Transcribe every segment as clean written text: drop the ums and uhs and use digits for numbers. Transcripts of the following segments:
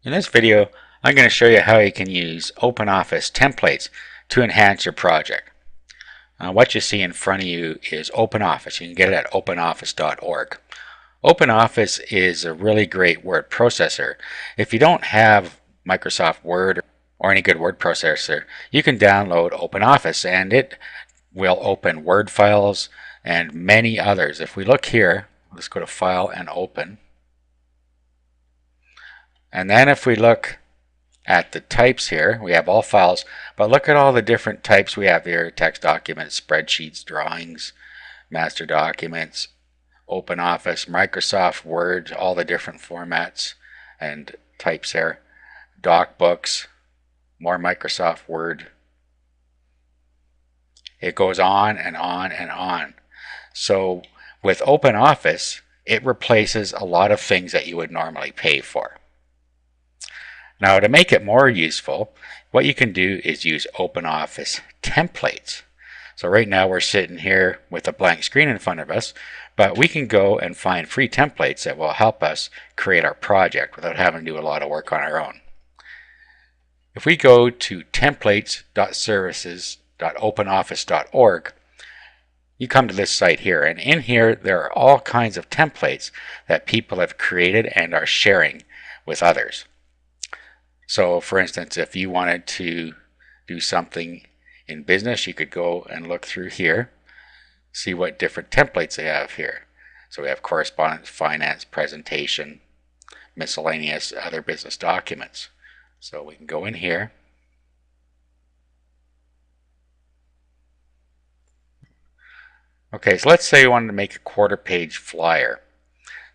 In this video, I'm going to show you how you can use OpenOffice templates to enhance your project. What you see in front of you is OpenOffice. You can get it at openoffice.org. OpenOffice is a really great word processor. If you don't have Microsoft Word or any good word processor, you can download OpenOffice and it will open Word files and many others. If we look here, let's go to File and Open. And then if we look at the types here, we have all files, but look at all the different types we have here: text documents, spreadsheets, drawings, master documents, OpenOffice, Microsoft Word, all the different formats and types there, doc books, more Microsoft Word. It goes on and on and on. So with OpenOffice, it replaces a lot of things that you would normally pay for. Now, to make it more useful, what you can do is use OpenOffice templates. So right now we're sitting here with a blank screen in front of us, but we can go and find free templates that will help us create our project without having to do a lot of work on our own. If we go to templates.services.openoffice.org, you come to this site here, and in here there are all kinds of templates that people have created and are sharing with others. So for instance, if you wanted to do something in business, you could go and look through here, see what different templates they have here. So we have correspondence, finance, presentation, miscellaneous, other business documents. So we can go in here. Okay, so let's say you wanted to make a quarter-page flyer.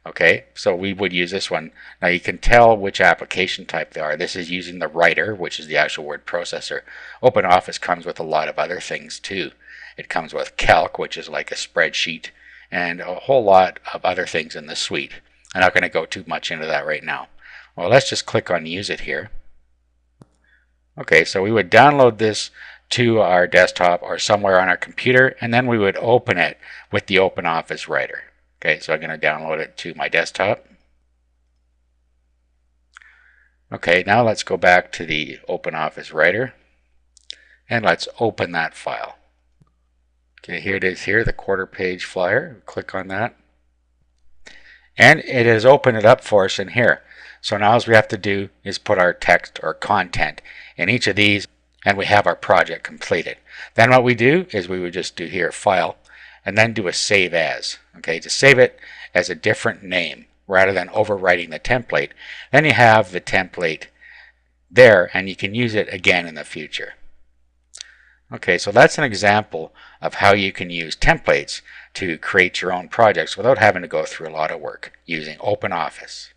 Okay, so we would use this one. Now you can tell which application type they are. This is using the writer, which is the actual word processor. OpenOffice comes with a lot of other things too. It comes with Calc, which is like a spreadsheet, and a whole lot of other things in the suite. I'm not going to go too much into that right now. Well, let's just click on Use It here. Okay, so we would download this to our desktop or somewhere on our computer, and then we would open it with the OpenOffice writer. Okay, so I'm going to download it to my desktop. Okay, now let's go back to the OpenOffice writer and let's open that file. Okay, here it is here, the quarter-page flyer. Click on that. And it has opened it up for us in here. So now all we have to do is put our text or content in each of these, and we have our project completed. Then what we do is we would just do here, File, and then do a Save As. Okay, to save it as a different name rather than overwriting the template. Then you have the template there, and you can use it again in the future. Okay, so that's an example of how you can use templates to create your own projects without having to go through a lot of work using OpenOffice.